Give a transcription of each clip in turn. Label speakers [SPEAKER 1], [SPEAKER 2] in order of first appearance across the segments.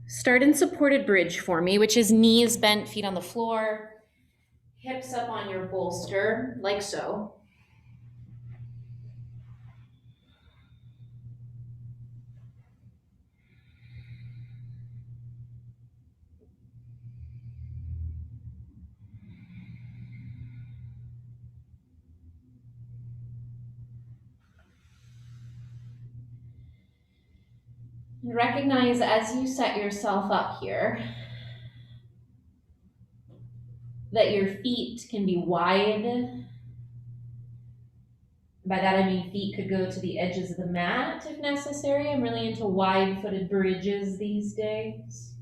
[SPEAKER 1] Start in supported bridge for me, which is knees bent, feet on the floor, hips up on your bolster, like so. And recognize as you set yourself up here that your feet can be wide. By that I mean feet could go to the edges of the mat if necessary. I'm really into wide-footed bridges these days.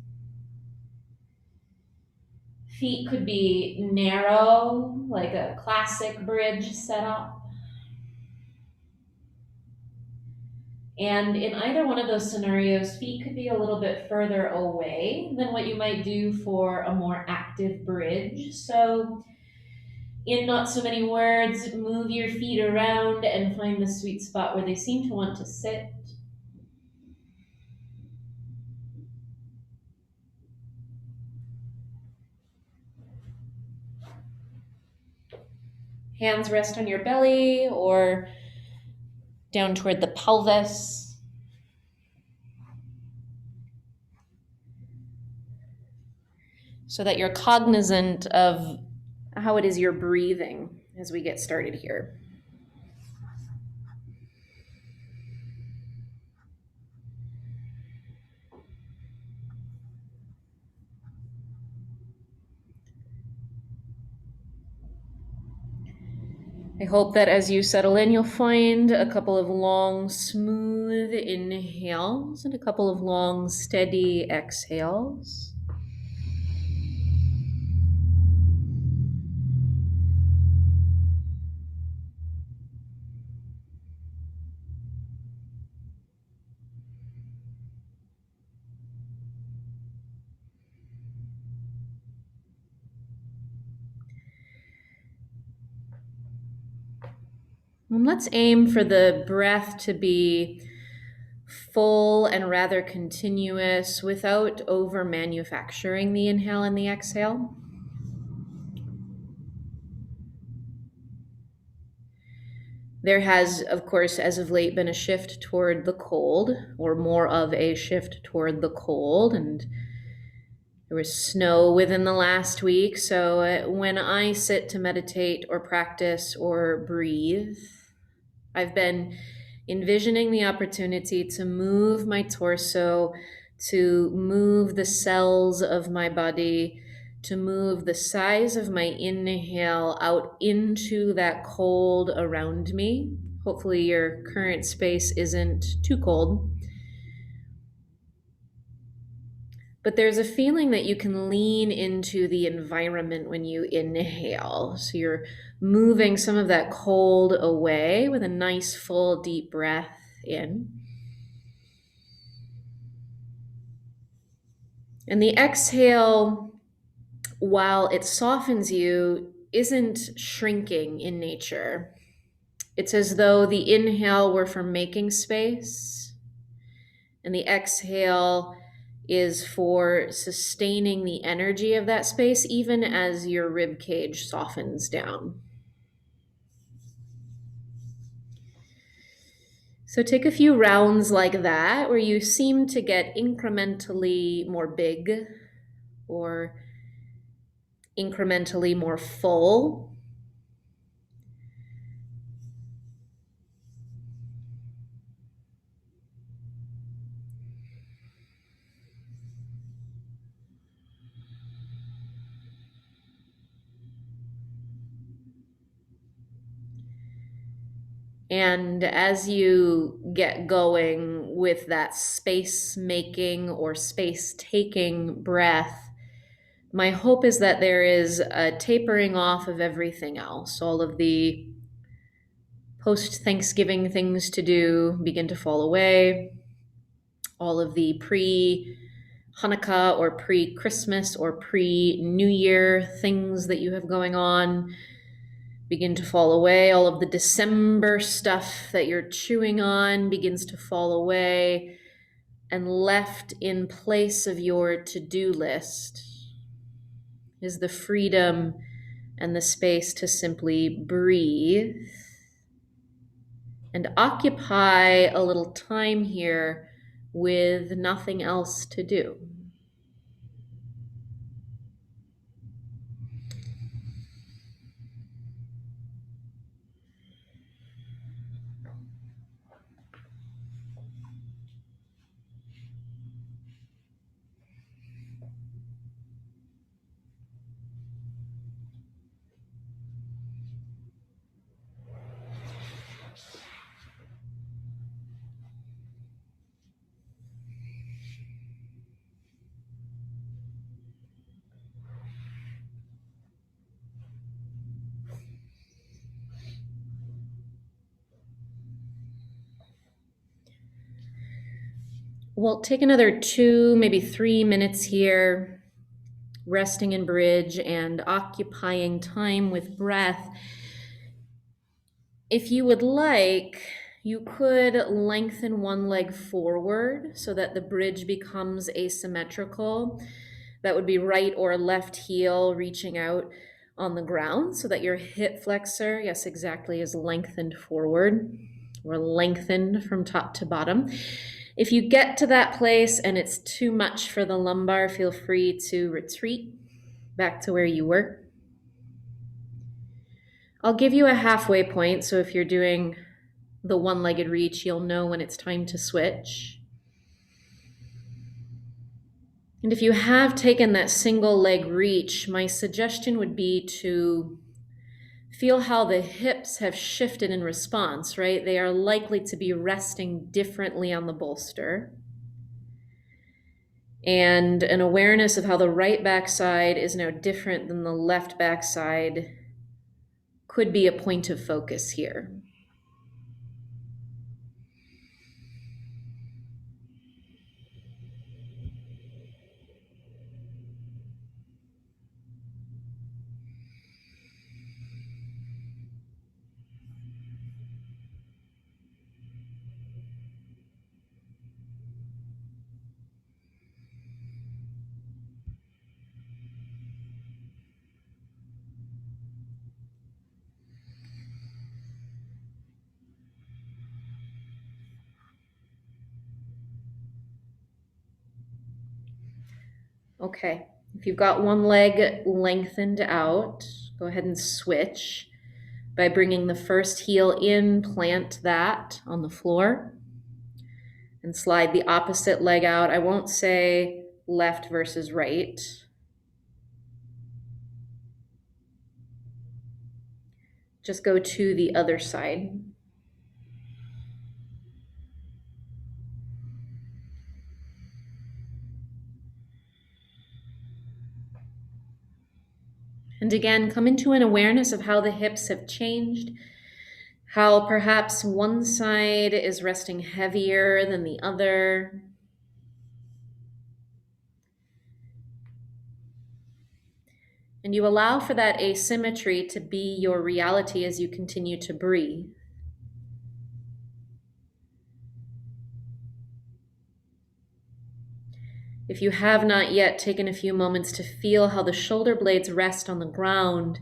[SPEAKER 1] Feet could be narrow, like a classic bridge setup. And in either one of those scenarios, feet could be a little bit further away than what you might do for a more active bridge. So, in not so many words, move your feet around and find the sweet spot where they seem to want to sit. Hands rest on your belly or down toward the pelvis. So that you're cognizant of how it is you're breathing as we get started here. I hope that as you settle in, you'll find a couple of long, smooth inhales and a couple of long, steady exhales. And let's aim for the breath to be full and rather continuous without over manufacturing the inhale and the exhale. There has, of course, as of late been a shift toward the cold, or more of a shift toward the cold, and there was snow within the last week. So when I sit to meditate or practice or breathe, I've been envisioning the opportunity to move my torso, to move the cells of my body, to move the size of my inhale out into that cold around me. Hopefully, your current space isn't too cold. But there's a feeling that you can lean into the environment when you inhale. So you're moving some of that cold away with a nice, full, deep breath in. And the exhale, while it softens you, isn't shrinking in nature. It's as though the inhale were for making space, and the exhale is for sustaining the energy of that space, even as your rib cage softens down. So take a few rounds like that where you seem to get incrementally more big or incrementally more full. And as you get going with that space making or space taking breath, my hope is that there is a tapering off of everything else. All of the post-Thanksgiving things to do begin to fall away. All of the pre-Hanukkah or pre-Christmas or pre-New Year things that you have going on begin to fall away. All of the December stuff that you're chewing on begins to fall away. and left in place of your to-do list is the freedom and the space to simply breathe and occupy a little time here with nothing else to do. We'll take another 2, maybe 3 minutes here, resting in bridge and occupying time with breath. If you would like, you could lengthen one leg forward so that the bridge becomes asymmetrical. That would be right or left heel reaching out on the ground so that your hip flexor, yes, exactly, is lengthened forward or lengthened from top to bottom. If you get to that place and it's too much for the lumbar, feel free to retreat back to where you were. I'll give you a halfway point, so if you're doing the one-legged reach, you'll know when it's time to switch. And if you have taken that single leg reach, my suggestion would be to feel how the hips have shifted in response, right? They are likely to be resting differently on the bolster. And an awareness of how the right backside is now different than the left backside could be a point of focus here. Okay, if you've got one leg lengthened out, go ahead and switch by bringing the first heel in, plant that on the floor, and slide the opposite leg out. I won't say left versus right. Just go to the other side. And again, come into an awareness of how the hips have changed, how perhaps one side is resting heavier than the other. And you allow for that asymmetry to be your reality as you continue to breathe. If you have not yet taken a few moments to feel how the shoulder blades rest on the ground,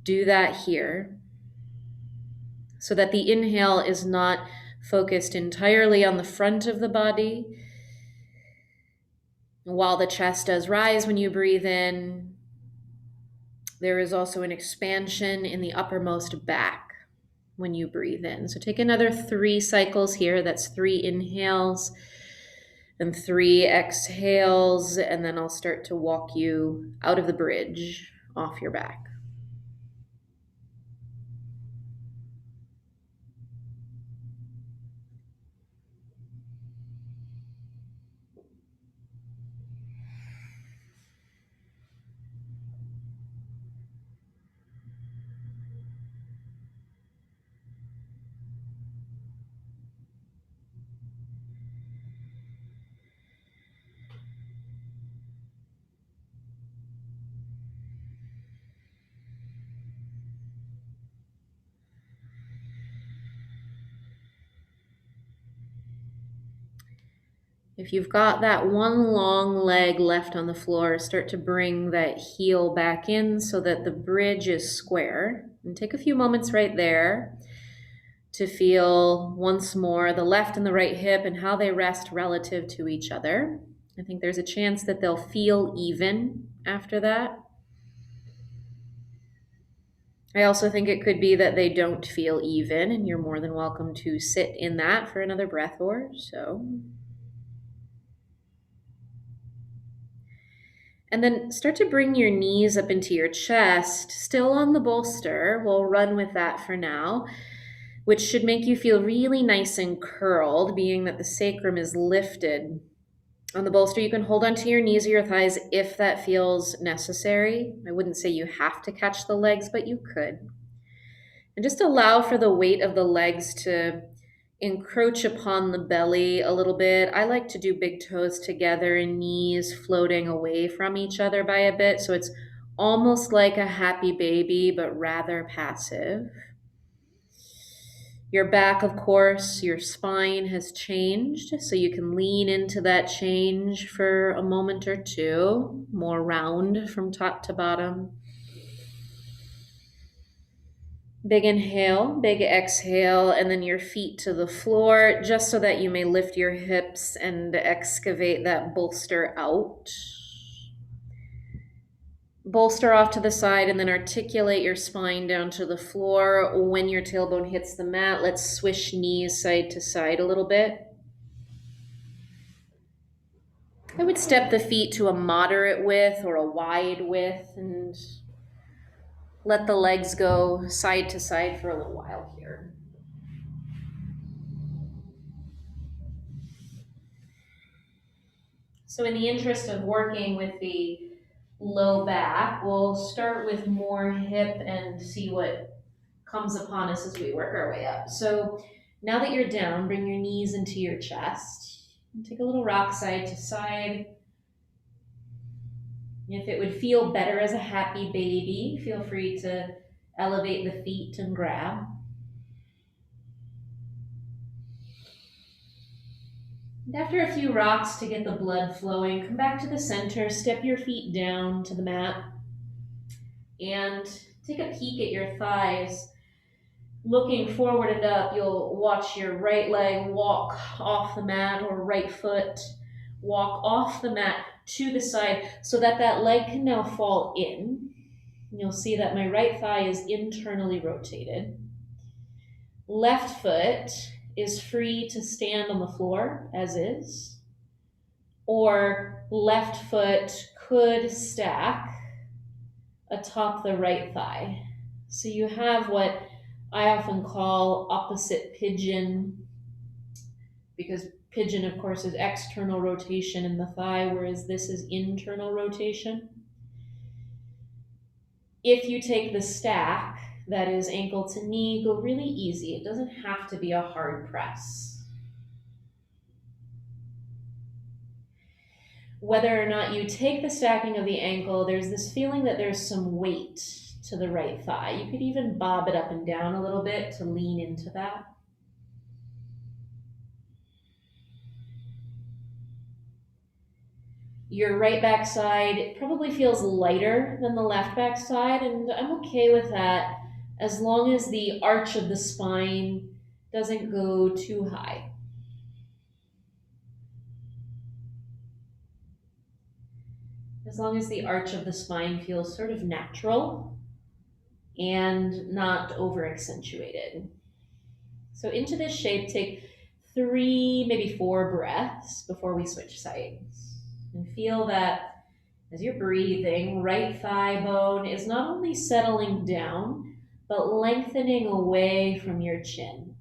[SPEAKER 1] do that here so that the inhale is not focused entirely on the front of the body. While the chest does rise when you breathe in, there is also an expansion in the uppermost back when you breathe in. So take another 3 cycles here. That's 3 inhales and 3 exhales, and then I'll start to walk you out of the bridge, off your back. If you've got that one long leg left on the floor, start to bring that heel back in so that the bridge is square. And take a few moments right there to feel once more the left and the right hip and how they rest relative to each other. I think there's a chance that they'll feel even after that. I also think it could be that they don't feel even, and you're more than welcome to sit in that for another breath or so. And then start to bring your knees up into your chest, still on the bolster. We'll run with that for now, which should make you feel really nice and curled, being that the sacrum is lifted. On the bolster, you can hold onto your knees or your thighs if that feels necessary. I wouldn't say you have to catch the legs, but you could. And just allow for the weight of the legs to encroach upon the belly a little bit. I like to do big toes together and knees floating away from each other by a bit. So it's almost like a happy baby, but rather passive. Your back, of course, your spine has changed. So you can lean into that change for a moment or two, more round from top to bottom. Big inhale, big exhale, and then your feet to the floor, just so that you may lift your hips and excavate that bolster out. Bolster off to the side and then articulate your spine down to the floor. When your tailbone hits the mat, let's swish knees side to side a little bit. I would step the feet to a moderate width or a wide width and let the legs go side to side for a little while here. So in the interest of working with the low back, we'll start with more hip and see what comes upon us as we work our way up. So now that you're down, bring your knees into your chest. Take a little rock side to side. If it would feel better as a happy baby, feel free to elevate the feet and grab. And after a few rocks to get the blood flowing, come back to the center, step your feet down to the mat, and take a peek at your thighs. Looking forward and up, you'll watch your right leg walk off the mat or right foot walk off the mat to the side so that that leg can now fall in. You'll see that my right thigh is internally rotated. Left foot is free to stand on the floor as is, or left foot could stack atop the right thigh. So you have what I often call opposite pigeon, because pigeon, of course, is external rotation in the thigh, whereas this is internal rotation. If you take the stack, that is ankle to knee, go really easy. It doesn't have to be a hard press. Whether or not you take the stacking of the ankle, there's this feeling that there's some weight to the right thigh. You could even bob it up and down a little bit to lean into that. Your right backside probably feels lighter than the left backside, and I'm okay with that as long as the arch of the spine doesn't go too high. As long as the arch of the spine feels sort of natural and not over accentuated. So into this shape, take 3, maybe 4 breaths before we switch sides. And feel that as you're breathing, right thigh bone is not only settling down, but lengthening away from your chin.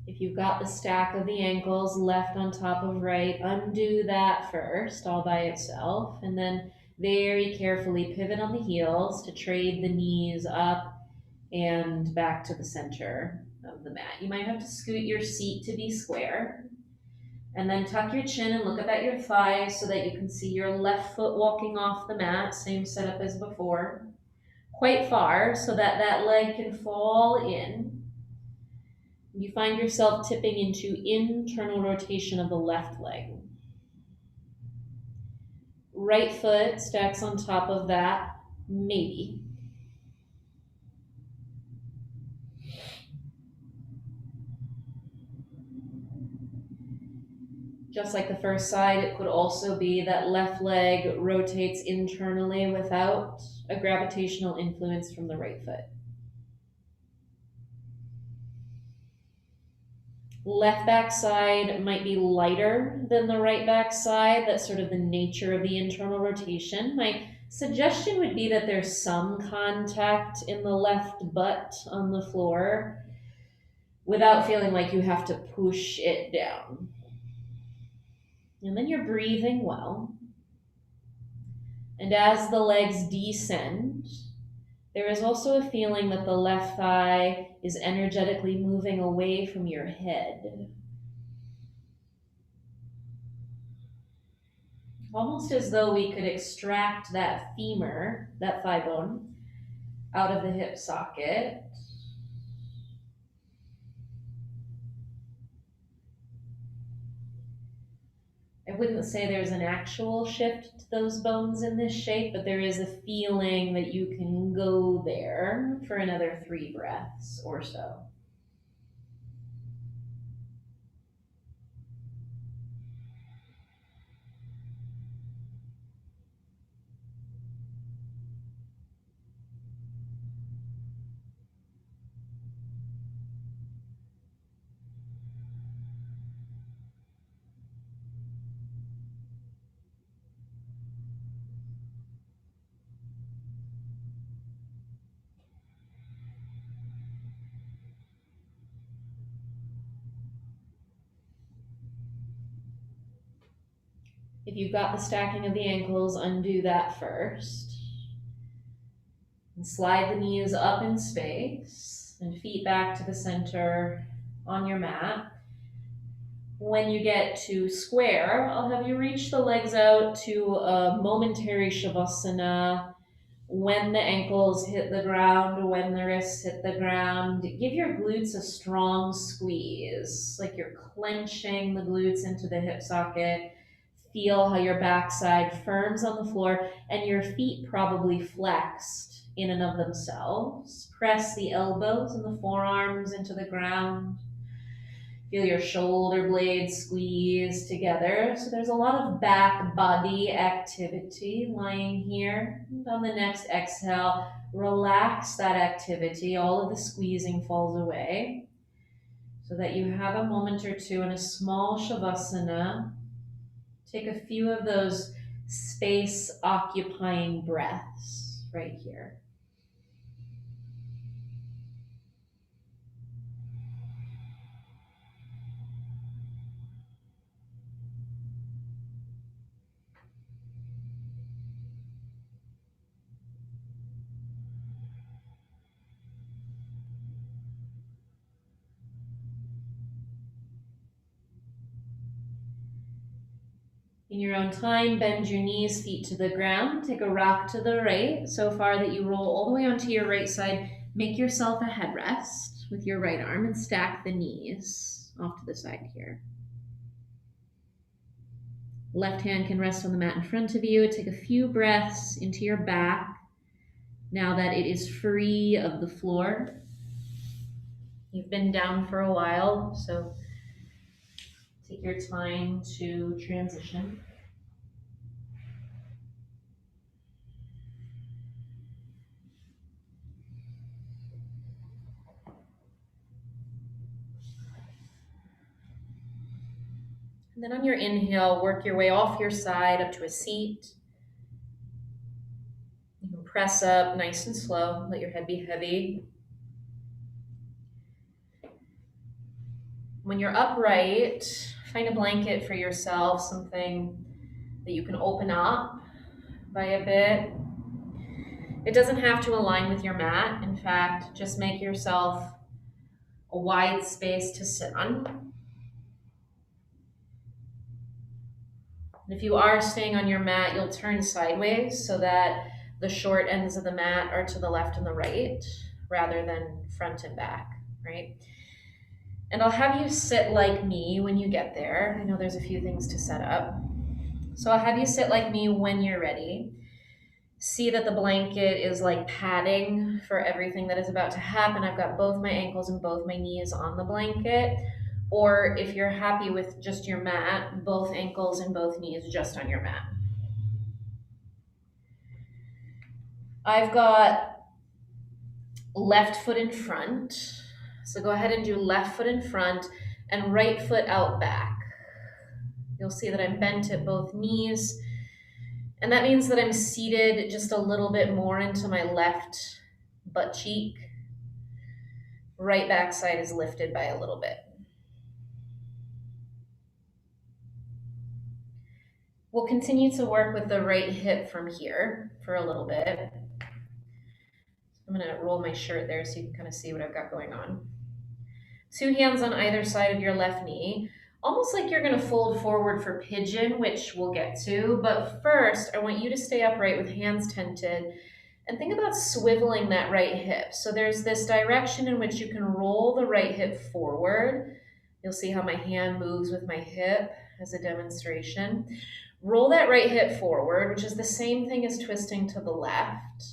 [SPEAKER 1] If you've got the stack of the ankles left on top of right, undo that first, all by itself, and then very carefully pivot on the heels to trade the knees up and back to the center of the mat. You might have to scoot your seat to be square. And then tuck your chin and look up at your thighs so that you can see your left foot walking off the mat, same setup as before. Quite far so that that leg can fall in. You find yourself tipping into internal rotation of the left leg. Right foot stacks on top of that, maybe. Just like the first side, it could also be that left leg rotates internally without a gravitational influence from the right foot. Left back side might be lighter than the right back side. That's sort of the nature of the internal rotation. My suggestion would be that there's some contact in the left butt on the floor without feeling like you have to push it down. And then you're breathing well. And as the legs descend, there is also a feeling that the left thigh is energetically moving away from your head. Almost as though we could extract that femur, that thigh bone, out of the hip socket. I wouldn't say there's an actual shift to those bones in this shape, but there is a feeling that you can go there for another 3 breaths or so. If you've got the stacking of the ankles, undo that first. And slide the knees up in space and feet back to the center on your mat. When you get to square, I'll have you reach the legs out to a momentary shavasana. When the ankles hit the ground, when the wrists hit the ground, give your glutes a strong squeeze, like you're clenching the glutes into the hip socket. Feel how your backside firms on the floor and your feet probably flexed in and of themselves. Press the elbows and the forearms into the ground. Feel your shoulder blades squeeze together. So there's a lot of back body activity lying here. And on the next exhale, relax that activity. All of the squeezing falls away so that you have a moment or two in a small shavasana. Take a few of those space-occupying breaths right here. In your own time, bend your knees, feet to the ground. Take a rock to the right, so far that you roll all the way onto your right side. Make yourself a headrest with your right arm and stack the knees off to the side here. Left hand can rest on the mat in front of you. Take a few breaths into your back now that it is free of the floor. You've been down for a while, so take your time to transition. And then on your inhale, work your way off your side up to a seat. You can press up nice and slow. Let your head be heavy. When you're upright, find a blanket for yourself, something that you can open up by a bit. It doesn't have to align with your mat. In fact, just make yourself a wide space to sit on. And if you are staying on your mat, you'll turn sideways so that the short ends of the mat are to the left and the right rather than front and back, right? And I'll have you sit like me when you get there. I know there's a few things to set up. So I'll have you sit like me when you're ready. See that the blanket is like padding for everything that is about to happen. I've got both my ankles and both my knees on the blanket. Or if you're happy with just your mat, both ankles and both knees just on your mat. I've got left foot in front. So go ahead and do left foot in front and right foot out back. You'll see that I'm bent at both knees. And that means that I'm seated just a little bit more into my left butt cheek. Right backside is lifted by a little bit. We'll continue to work with the right hip from here for a little bit. I'm gonna roll my shirt there so you can kind of see what I've got going on. 2 hands on either side of your left knee, almost like you're gonna fold forward for pigeon, which we'll get to. But first, I want you to stay upright with hands tented and think about swiveling that right hip. So there's this direction in which you can roll the right hip forward. You'll see how my hand moves with my hip as a demonstration. Roll that right hip forward, which is the same thing as twisting to the left,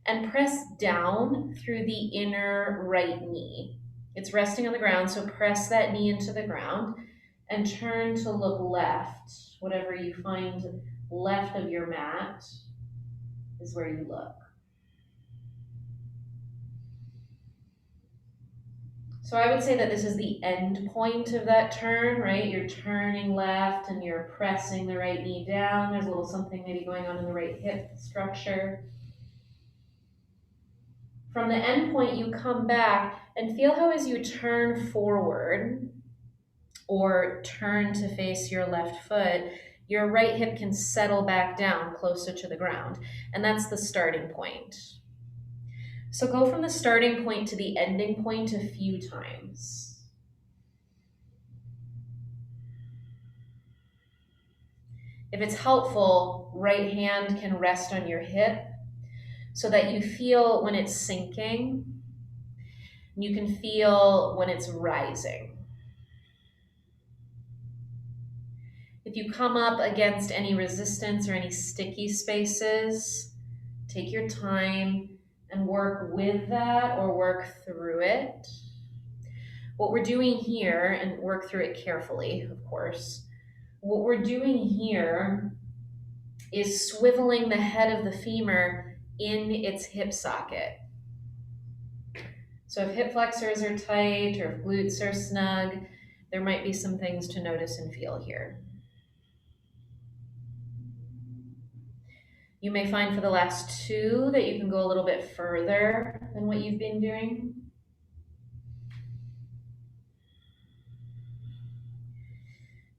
[SPEAKER 1] and press down through the inner right knee. It's resting on the ground, so press that knee into the ground and turn to look left. Whatever you find left of your mat is where you look. So I would say that this is the end point of that turn, right? You're turning left and you're pressing the right knee down. There's a little something maybe going on in the right hip structure. From the end point, you come back and feel how as you turn forward or turn to face your left foot, your right hip can settle back down closer to the ground. And that's the starting point. So go from the starting point to the ending point a few times. If it's helpful, right hand can rest on your hip so that you feel when it's sinking. You can feel when it's rising. If you come up against any resistance or any sticky spaces, take your time and work with that or work through it. What we're doing here, and work through it carefully, of course, what we're doing here is swiveling the head of the femur in its hip socket. So if hip flexors are tight or if glutes are snug, there might be some things to notice and feel here. You may find for the last 2 that you can go a little bit further than what you've been doing.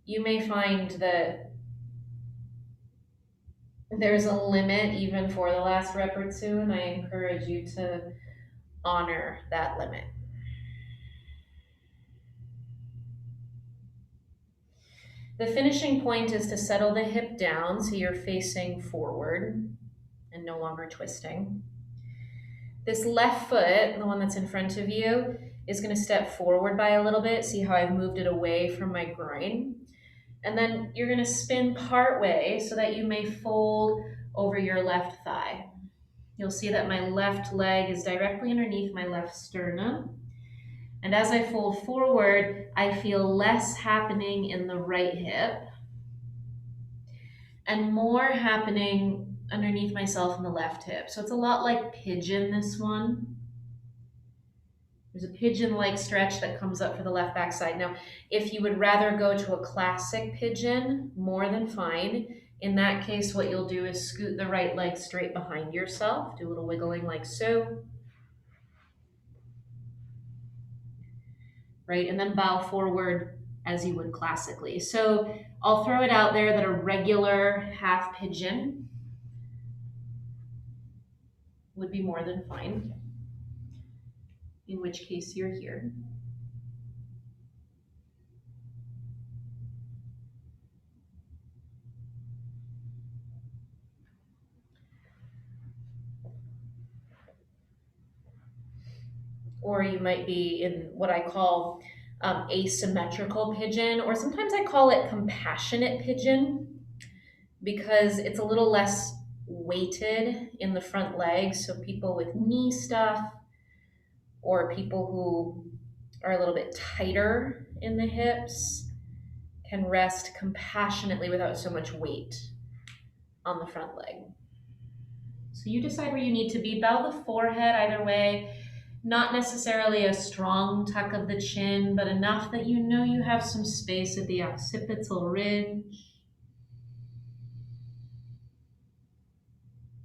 [SPEAKER 1] You may find that there's a limit even for the last rep or 2, and I encourage you to honor that limit. The finishing point is to settle the hip down so you're facing forward and no longer twisting. This left foot, the one that's in front of you, is going to step forward by a little bit. See how I've moved it away from my groin? And then you're going to spin part way so that you may fold over your left thigh. You'll see that my left leg is directly underneath my left sternum. And as I fold forward, I feel less happening in the right hip and more happening underneath myself in the left hip. So it's a lot like pigeon, this one. There's a pigeon-like stretch that comes up for the left backside. Now, if you would rather go to a classic pigeon, more than fine. In that case, what you'll do is scoot the right leg straight behind yourself. Do a little wiggling like so. right? And then bow forward as you would classically. So I'll throw it out there that a regular half pigeon would be more than fine, in which case you're here. Or you might be in what I call asymmetrical pigeon, or sometimes I call it compassionate pigeon because it's a little less weighted in the front legs. So people with knee stuff or people who are a little bit tighter in the hips can rest compassionately without so much weight on the front leg. So you decide where you need to be. Bow the forehead either way. Not necessarily a strong tuck of the chin, but enough that you know you have some space at the occipital ridge.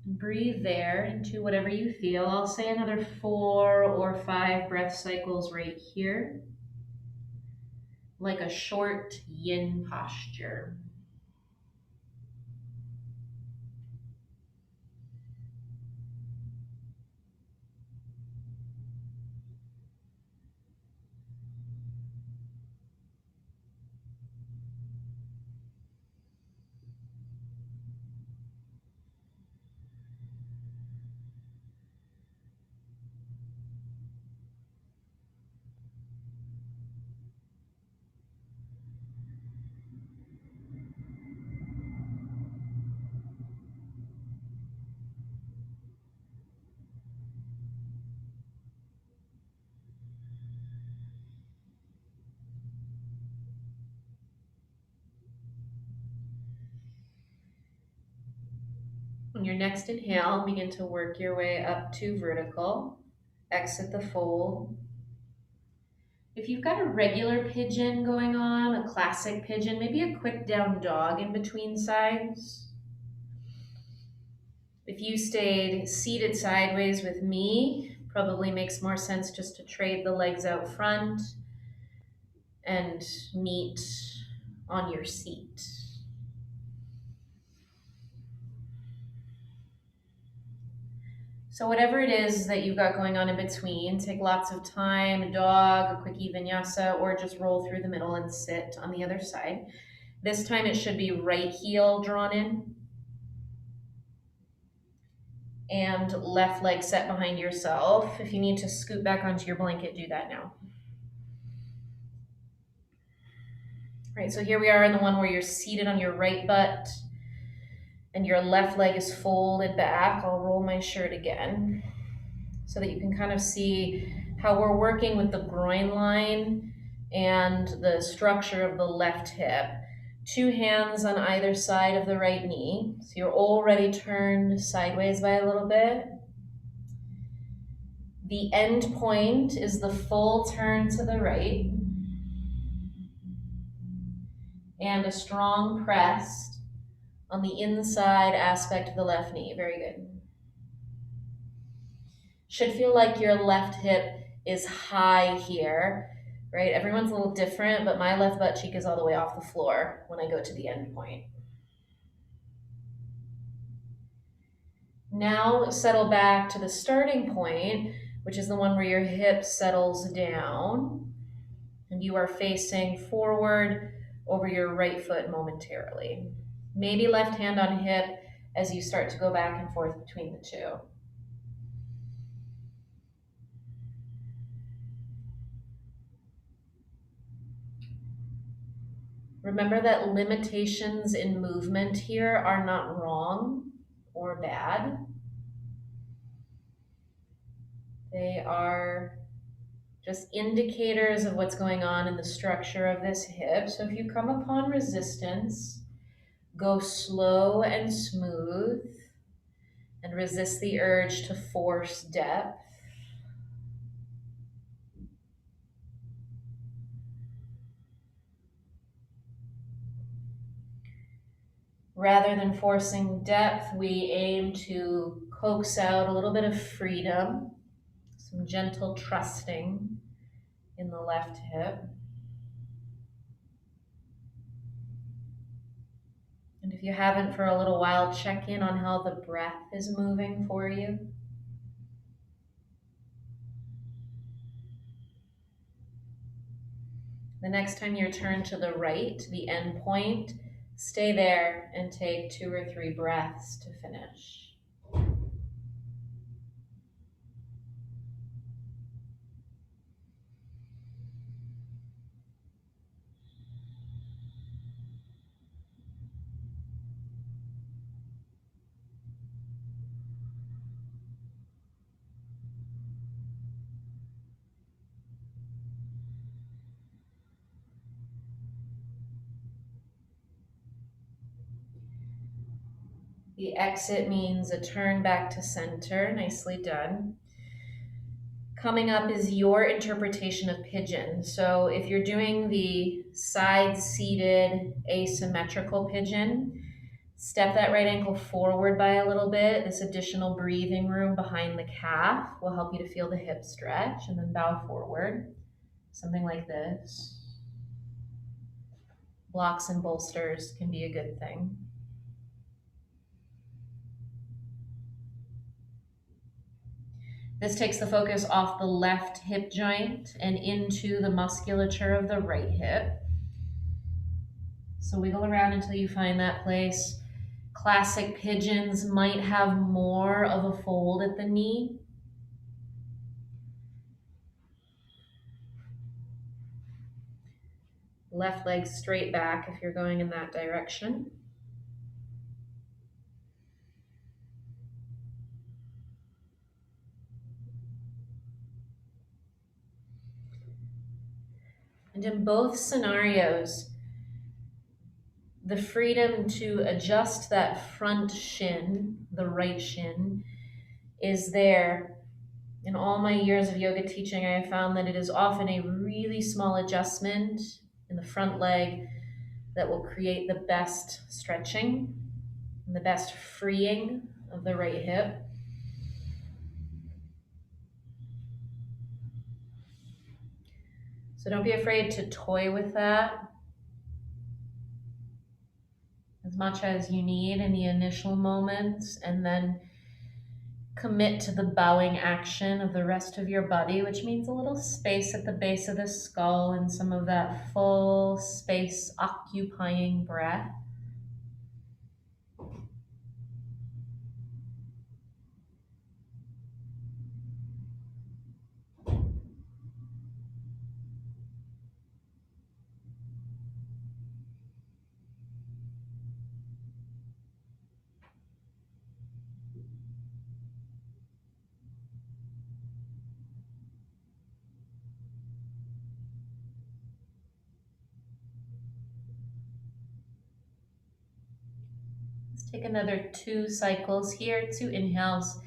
[SPEAKER 1] Breathe there into whatever you feel. I'll say another 4 or 5 breath cycles right here, like a short yin posture. On your next inhale, begin to work your way up to vertical. Exit the fold. If you've got a regular pigeon going on, a classic pigeon, maybe a quick down dog in between sides. If you stayed seated sideways with me, probably makes more sense just to trade the legs out front and meet on your seat. So whatever it is that you've got going on in between, take lots of time, a dog, a quickie vinyasa, or just roll through the middle and sit on the other side. This time it should be right heel drawn in and left leg set behind yourself. If you need to scoot back onto your blanket, do that now. All right, so here we are in the one where you're seated on your right butt and your left leg is folded back. I'll roll my shirt again so that you can kind of see how we're working with the groin line and the structure of the left hip. 2 hands on either side of the right knee. So you're already turned sideways by a little bit. The end point is the full turn to the right and a strong press on the inside aspect of the left knee. Very good. Should feel like your left hip is high here, right? Everyone's a little different, but my left butt cheek is all the way off the floor when I go to the end point. Now settle back to the starting point, which is the one where your hip settles down and you are facing forward over your right foot momentarily. Maybe left hand on hip as you start to go back and forth between the two. Remember that limitations in movement here are not wrong or bad. They are just indicators of what's going on in the structure of this hip. So if you come upon resistance, go slow and smooth and resist the urge to force depth. Rather than forcing depth, we aim to coax out a little bit of freedom, some gentle trusting in the left hip. And if you haven't for a little while, check in on how the breath is moving for you. The next time you're turned to the right, the end point, stay there and take 2 or 3 breaths to finish. The exit means a turn back to center. Nicely done. Coming up is your interpretation of pigeon. So if you're doing the side-seated asymmetrical pigeon, step that right ankle forward by a little bit. This additional breathing room behind the calf will help you to feel the hip stretch, and then bow forward. Something like this. Blocks and bolsters can be a good thing. This takes the focus off the left hip joint and into the musculature of the right hip. So wiggle around until you find that place. Classic pigeons might have more of a fold at the knee. Left leg straight back if you're going in that direction. And in both scenarios, the freedom to adjust that front shin, the right shin, is there. In all my years of yoga teaching, I have found that it is often a really small adjustment in the front leg that will create the best stretching and the best freeing of the right hip. So don't be afraid to toy with that as much as you need in the initial moments, and then commit to the bowing action of the rest of your body, which means a little space at the base of the skull and some of that full space occupying breath. Let's take another 2 cycles here, 2 inhales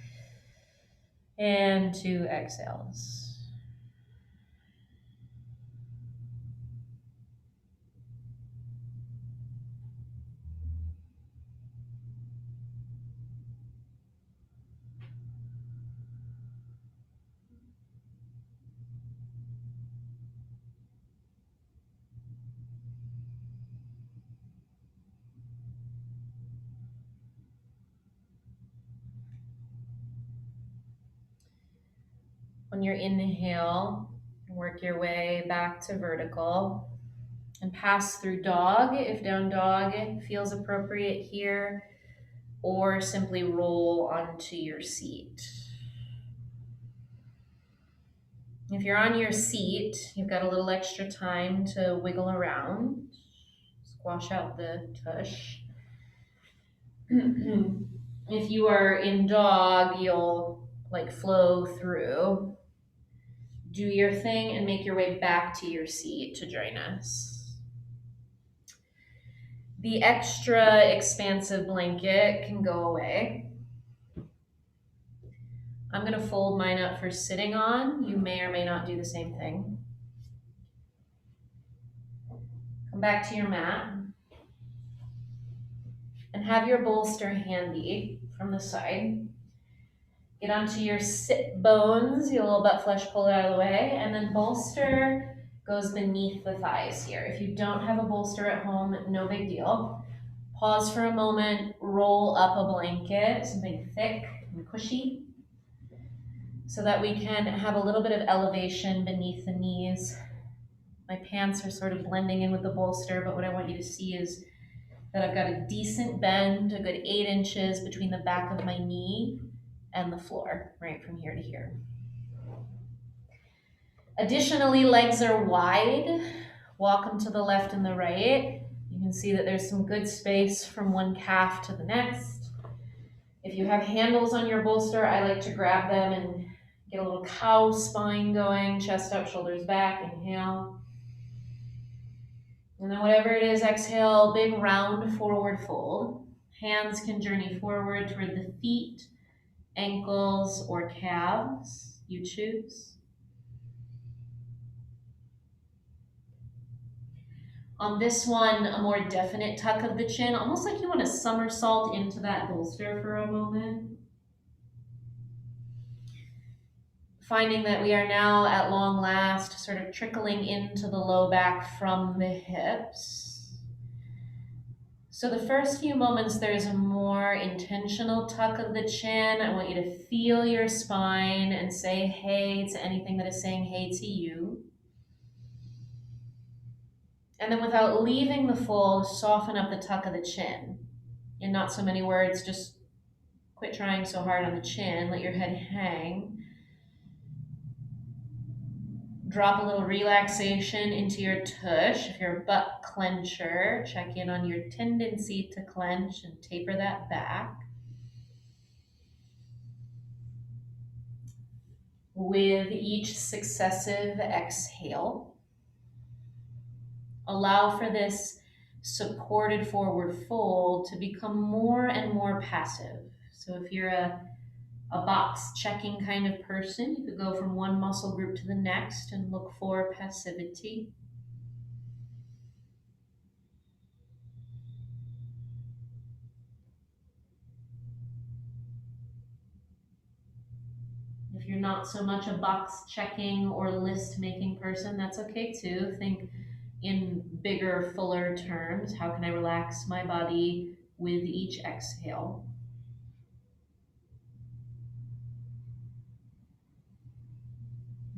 [SPEAKER 1] and 2 exhales. On your inhale, work your way back to vertical and pass through dog if down dog feels appropriate here, or simply roll onto your seat. If you're on your seat, you've got a little extra time to wiggle around, squash out the tush. If you are in dog, you'll like flow through. Do your thing and make your way back to your seat to join us. The extra expansive blanket can go away. I'm going to fold mine up for sitting on. You may or may not do the same thing. Come back to your mat and have your bolster handy from the side. Get onto your sit bones, your little butt flesh, pull it out of the way, and then bolster goes beneath the thighs here. If you don't have a bolster at home, no big deal. Pause for a moment, roll up a blanket, something thick and cushy, so that we can have a little bit of elevation beneath the knees. My pants are sort of blending in with the bolster, but what I want you to see is that I've got a decent bend, a good 8 inches between the back of my knee and the floor, right from here to here. Additionally, legs are wide. Walk them to the left and the right. You can see that there's some good space from one calf to the next. If you have handles on your bolster, I like to grab them and get a little cow spine going, chest up, shoulders back, inhale. And then whatever it is, exhale, big round forward fold. Hands can journey forward toward the feet, ankles, or calves, you choose. On this one, a more definite tuck of the chin, almost like you want to somersault into that bolster for a moment. Finding that we are now at long last sort of trickling into the low back from the hips. So the first few moments, there's a more intentional tuck of the chin. I want you to feel your spine and say hey to anything that is saying hey to you. And then without leaving the fold, soften up the tuck of the chin. In not so many words, just quit trying so hard on the chin. Let your head hang. Drop a little relaxation into your tush. If you're a butt clencher, check in on your tendency to clench and taper that back. With each successive exhale, allow for this supported forward fold to become more and more passive. So if you're a box checking kind of person, you could go from one muscle group to the next and look for passivity. If you're not so much a box checking or list making person, that's okay too. Think in bigger, fuller terms. How can I relax my body with each exhale?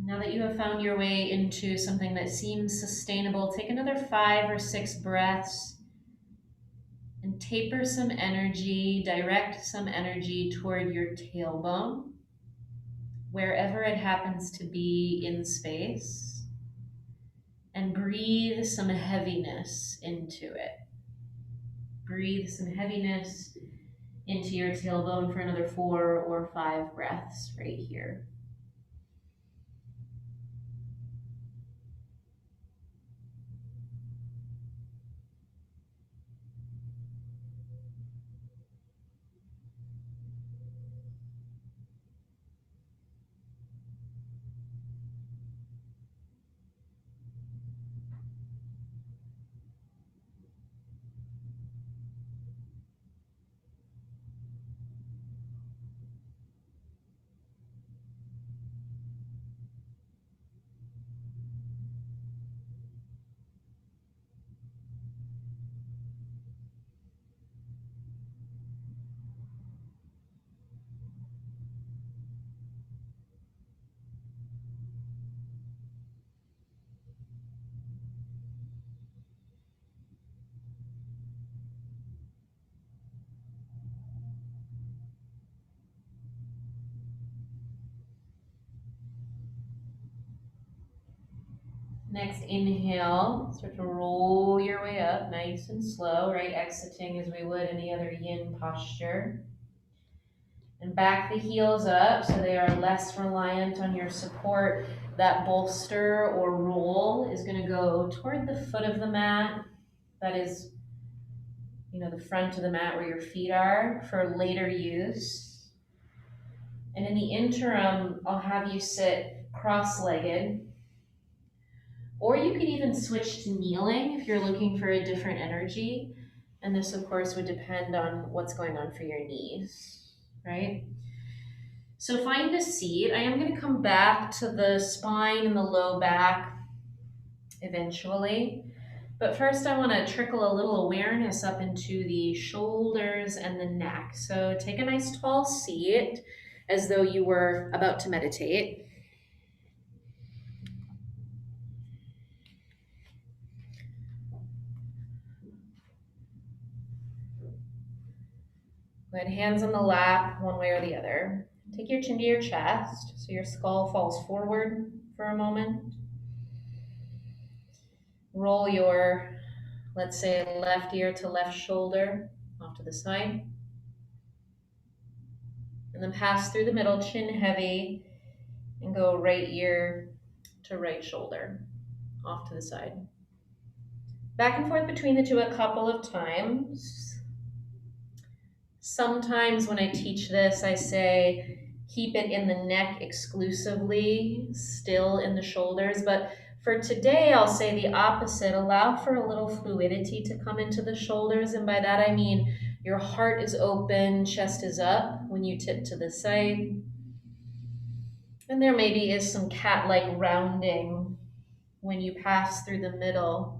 [SPEAKER 1] Now that you have found your way into something that seems sustainable, take another 5 or 6 breaths and taper some energy, direct some energy toward your tailbone, wherever it happens to be in space, and breathe some heaviness into it. Breathe some heaviness into your tailbone for another 4 or 5 breaths right here. Next inhale, start to roll your way up nice and slow, right? Exiting as we would any other yin posture. And back the heels up so they are less reliant on your support. That bolster or roll is going to go toward the foot of the mat. That is, the front of the mat where your feet are for later use. And in the interim, I'll have you sit cross-legged. Or you could even switch to kneeling if you're looking for a different energy. And this, of course, would depend on what's going on for your knees, right? So find a seat. I am going to come back to the spine and the low back eventually. But first, I want to trickle a little awareness up into the shoulders and the neck. So take a nice tall seat as though you were about to meditate. Good. Hands on the lap, one way or the other. Take your chin to your chest so your skull falls forward for a moment. Roll your, let's say, left ear to left shoulder off to the side. And then pass through the middle, chin heavy, and go right ear to right shoulder off to the side. Back and forth between the two a couple of times. Sometimes when I teach this, I say keep it in the neck exclusively, still in the shoulders. But for today, I'll say the opposite. Allow for a little fluidity to come into the shoulders. And by that, I mean your heart is open, chest is up when you tip to the side. And there maybe is some cat-like rounding when you pass through the middle.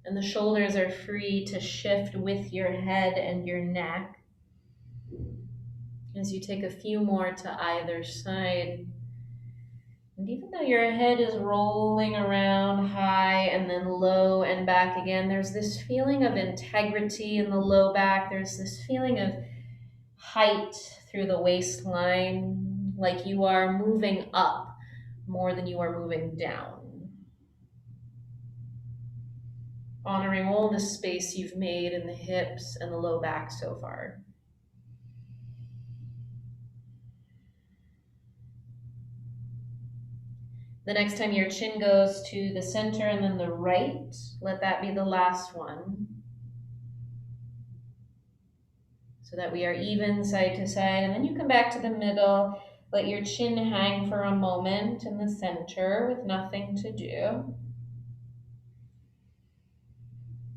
[SPEAKER 1] And the shoulders are free to shift with your head and your neck. As you take a few more to either side. And even though your head is rolling around high and then low and back again, there's this feeling of integrity in the low back. There's this feeling of height through the waistline, like you are moving up more than you are moving down. Honoring all the space you've made in the hips and the low back so far. The next time your chin goes to the center and then the right, let that be the last one. So that we are even side to side. And then you come back to the middle. Let your chin hang for a moment in the center with nothing to do.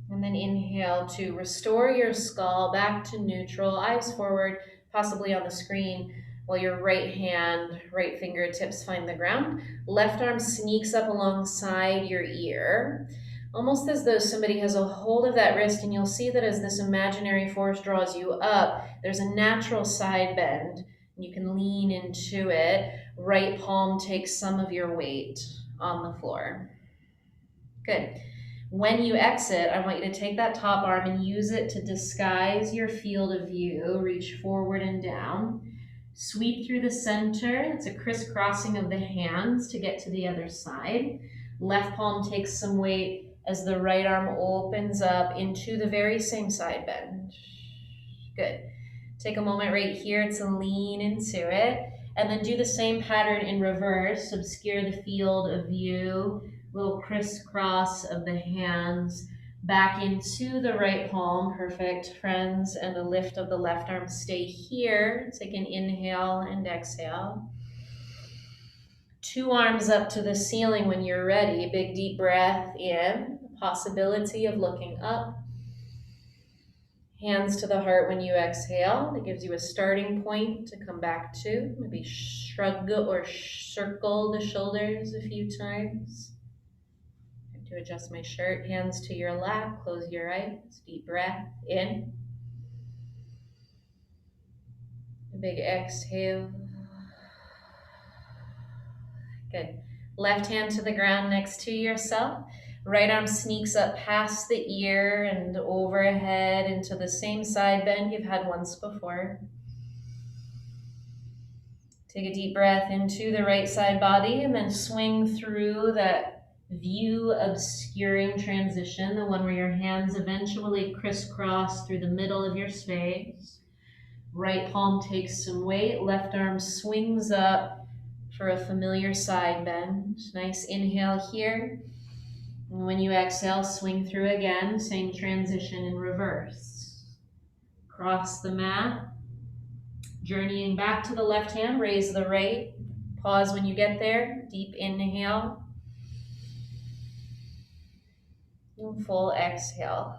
[SPEAKER 1] And then inhale to restore your skull back to neutral, eyes forward, possibly on the screen, while your right hand, right fingertips find the ground. Left arm sneaks up alongside your ear, almost as though somebody has a hold of that wrist, and you'll see that as this imaginary force draws you up, there's a natural side bend, and you can lean into it. Right palm takes some of your weight on the floor. Good. When you exit, I want you to take that top arm and use it to disguise your field of view. Reach forward and down. Sweep through the center. It's a crisscrossing of the hands to get to the other side. Left palm takes some weight as the right arm opens up into the very same side bend. Good. Take a moment right here to lean into it. And then do the same pattern in reverse. Obscure the field of view. Little crisscross of the hands back into the right palm. Perfect, friends. And the lift of the left arm. Stay here. Take an inhale and exhale. Two arms up to the ceiling when you're ready. Big deep breath in. Possibility of looking up. Hands to the heart when you exhale. That gives you a starting point to come back to. Maybe shrug or circle the shoulders a few times. To adjust my shirt, hands to your lap, close your eyes, deep breath in. A big exhale. Good. Left hand to the ground next to yourself. Right arm sneaks up past the ear and overhead into the same side bend you've had once before. Take a deep breath into the right side body and then swing through that view obscuring transition, the one where your hands eventually crisscross through the middle of your space. Right palm takes some weight, left arm swings up for a familiar side bend. Nice inhale here. And when you exhale, swing through again, same transition in reverse. Cross the mat. Journeying back to the left hand, raise the right. Pause when you get there. Deep inhale. And full exhale.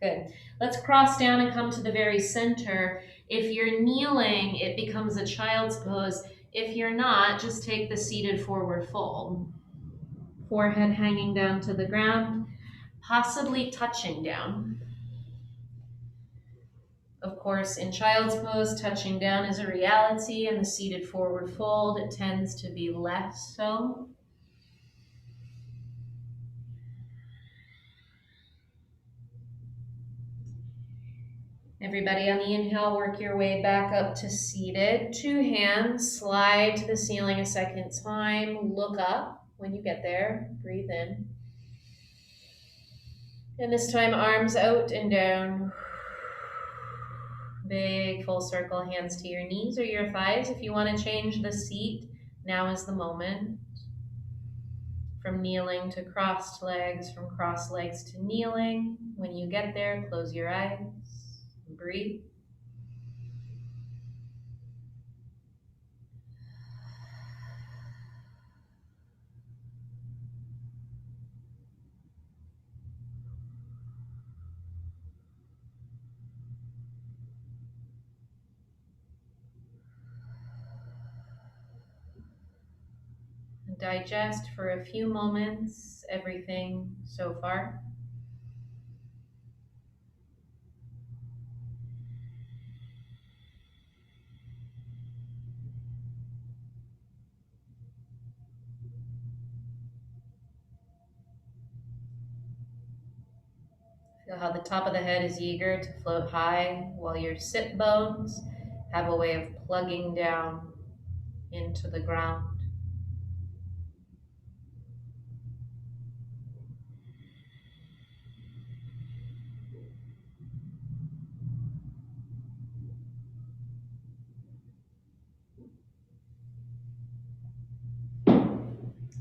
[SPEAKER 1] Good. Let's cross down and come to the very center. If you're kneeling, it becomes a child's pose. If you're not, just take the seated forward fold. Forehead hanging down to the ground, possibly touching down. Of course, in child's pose, touching down is a reality. In the seated forward fold, it tends to be less so. Everybody on the inhale, work your way back up to seated. 2 hands, slide to the ceiling a second time. Look up when you get there. Breathe in. And this time, arms out and down. Big full circle, hands to your knees or your thighs. If you want to change the seat, now is the moment. From kneeling to crossed legs, from crossed legs to kneeling. When you get there, close your eyes. Breathe. Digest for a few moments everything so far. Feel how the top of the head is eager to float high while your sit bones have a way of plugging down into the ground.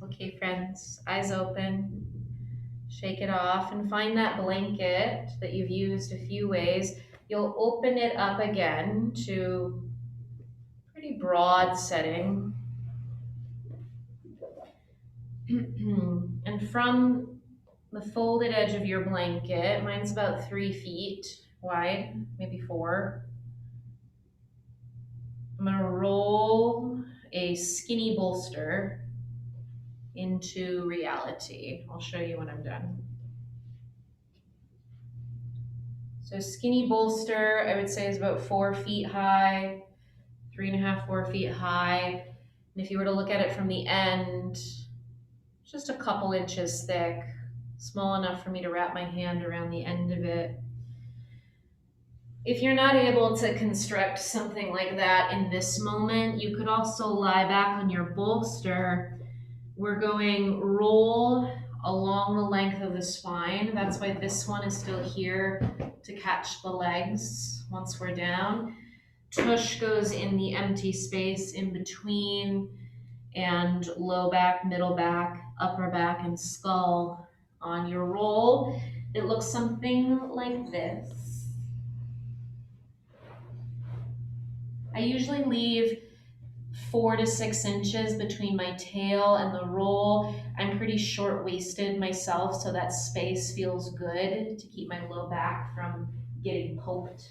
[SPEAKER 1] Okay, friends, eyes open. Shake it off and find that blanket that you've used a few ways. You'll open it up again to pretty broad setting. And from the folded edge of your blanket, mine's about 3 feet wide, maybe 4. I'm gonna roll a skinny bolster into reality. I'll show you when I'm done. So skinny bolster, I would say is about 4 feet high, 3.5, 4 feet high. And if you were to look at it from the end, just a couple inches thick, small enough for me to wrap my hand around the end of it. If you're not able to construct something like that in this moment, you could also lie back on your bolster. We're going roll along the length of the spine. That's why this one is still here to catch the legs once we're down. Tush goes in the empty space in between, and low back, middle back, upper back, and skull. On your roll, it looks something like this. I usually leave 4 to 6 inches between my tail and the roll. I'm pretty short-waisted myself, so that space feels good to keep my low back from getting poked.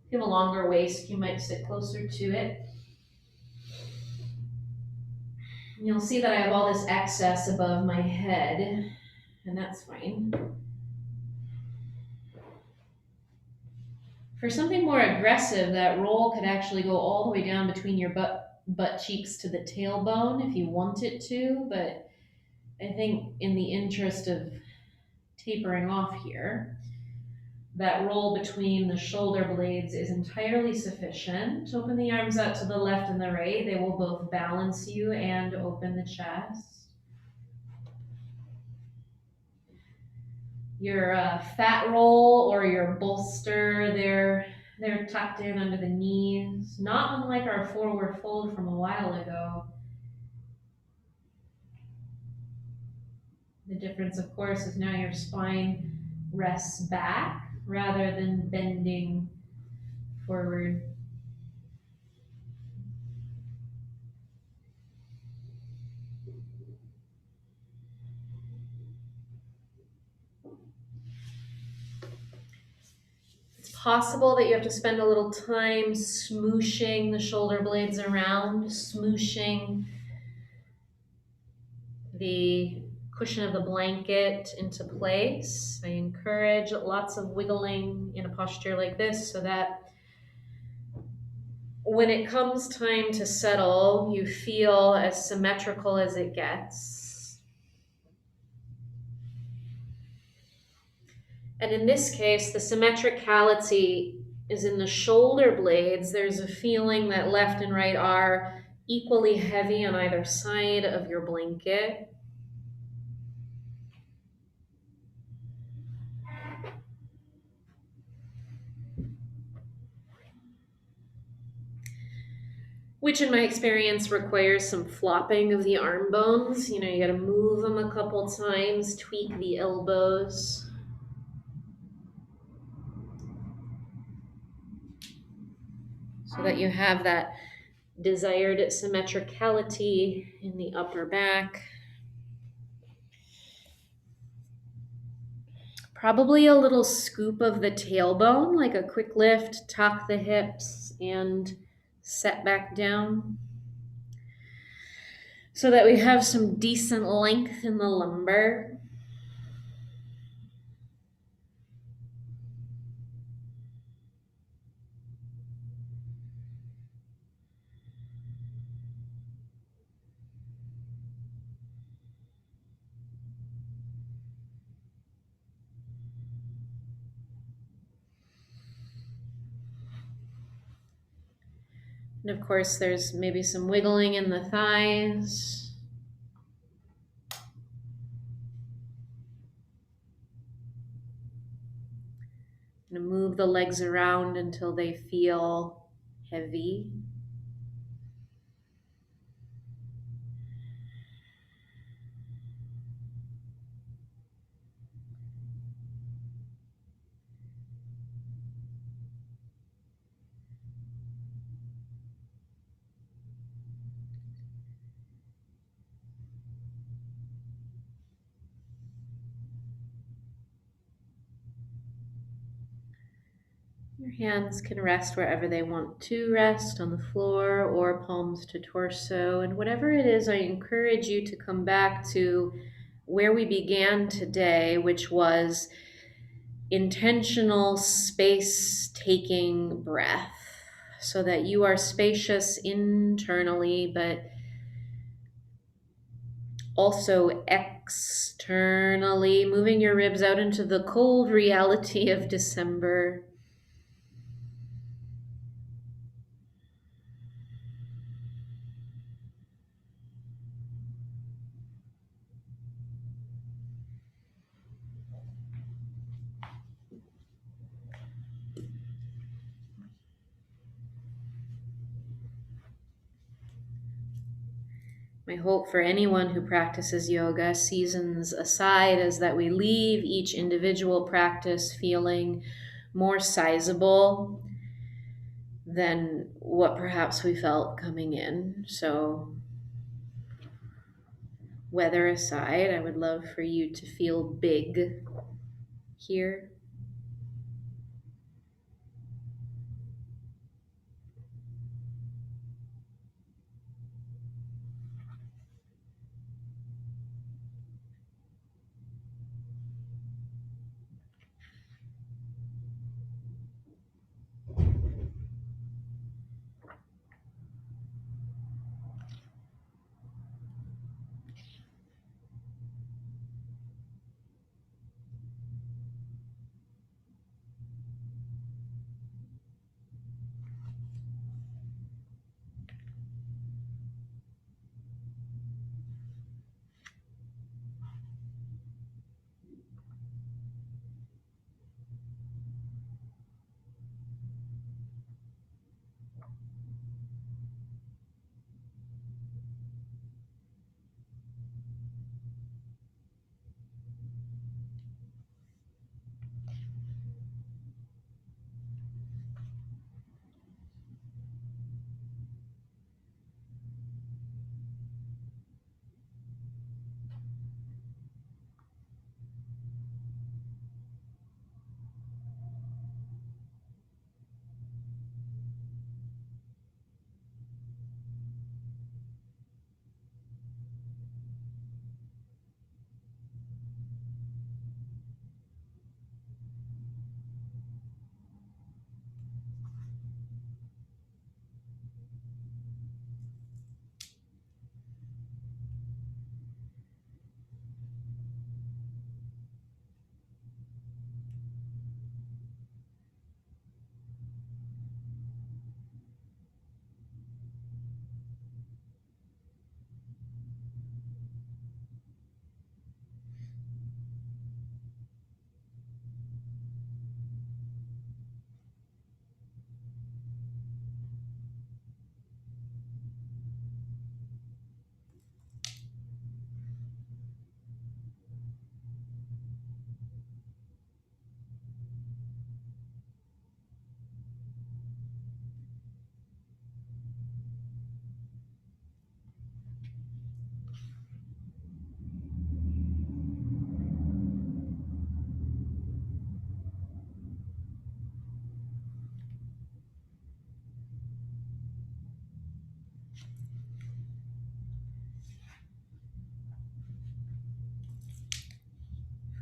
[SPEAKER 1] If you have a longer waist, you might sit closer to it. You'll see that I have all this excess above my head, and that's fine. For something more aggressive, that roll could actually go all the way down between your butt cheeks to the tailbone if you want it to, but I think in the interest of tapering off here, that roll between the shoulder blades is entirely sufficient. Open the arms out to the left and the right. They will both balance you and open the chest. Your fat roll or your bolster, they're tucked in under the knees, not unlike our forward fold from a while ago. The difference, of course, is now your spine rests back rather than bending forward. possible that you have to spend a little time smooshing the shoulder blades around, smooshing the cushion of the blanket into place. I encourage lots of wiggling in a posture like this so that when it comes time to settle, you feel as symmetrical as it gets. And in this case, the symmetricality is in the shoulder blades. There's a feeling that left and right are equally heavy on either side of your blanket. Which in my experience requires some flopping of the arm bones. You know, you gotta move them a couple times, tweak the elbows. So that you have that desired symmetricality in the upper back. Probably a little scoop of the tailbone, like a quick lift, tuck the hips, and set back down. So that we have some decent length in the lumbar. And of course, there's maybe some wiggling in the thighs. I'm going to move the legs around until they feel heavy. Your hands can rest wherever they want to rest, on the floor or palms to torso. And whatever it is, I encourage you to come back to where we began today, which was intentional space-taking breath, so that you are spacious internally, but also externally, moving your ribs out into the cold reality of December. My hope for anyone who practices yoga, seasons aside, is that we leave each individual practice feeling more sizable than what perhaps we felt coming in. So, weather aside, I would love for you to feel big here.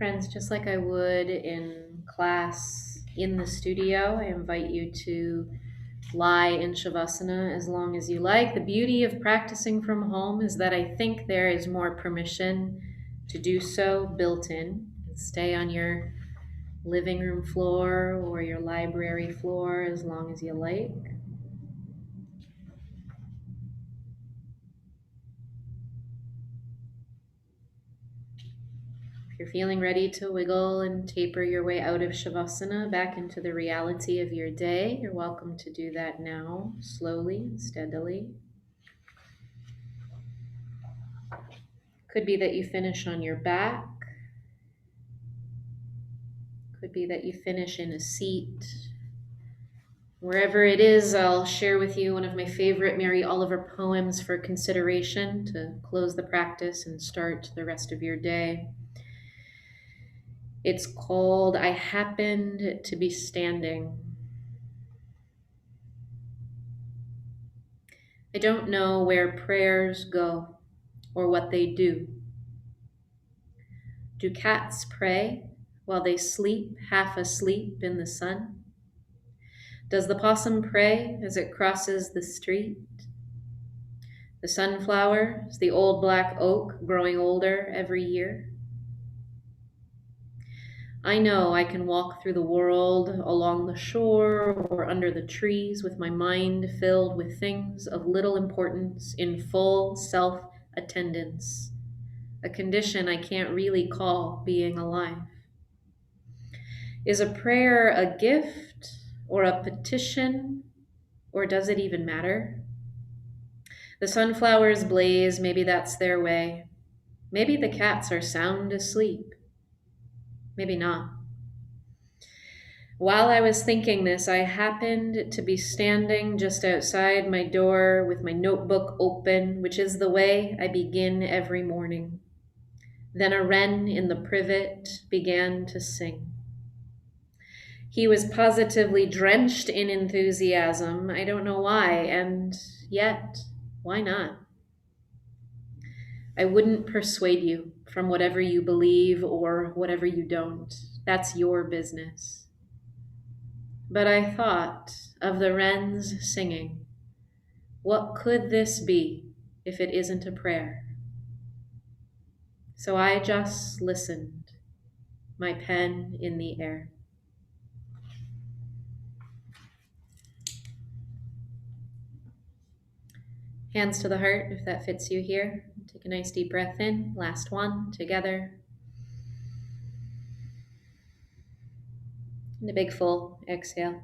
[SPEAKER 1] Friends, just like I would in class in the studio, I invite you to lie in Shavasana as long as you like. The beauty of practicing from home is that I think there is more permission to do so built in. Stay on your living room floor or your library floor as long as you like. If you're feeling ready to wiggle and taper your way out of Shavasana back into the reality of your day, you're welcome to do that now, slowly and steadily. Could be that you finish on your back. Could be that you finish in a seat. Wherever it is, I'll share with you one of my favorite Mary Oliver poems for consideration to close the practice and start the rest of your day. It's called I Happened to Be Standing. I don't know where prayers go or what they do. Do cats pray while they sleep, half asleep in the sun? Does the possum pray as it crosses the street? The sunflowers, the old black oak growing older every year? I know I can walk through the world along the shore or under the trees with my mind filled with things of little importance in full self-attendance, a condition I can't really call being alive. Is a prayer a gift or a petition, or does it even matter? The sunflowers blaze, maybe that's their way. Maybe the cats are sound asleep. Maybe not. While I was thinking this, I happened to be standing just outside my door with my notebook open, which is the way I begin every morning. Then a wren in the privet began to sing. He was positively drenched in enthusiasm. I don't know why, and yet, why not? I wouldn't persuade you from whatever you believe or whatever you don't. That's your business. But I thought of the wrens singing. What could this be if it isn't a prayer? So I just listened, my pen in the air. Hands to the heart if that fits you here. Take a nice deep breath in. Last one, together. And a big full exhale.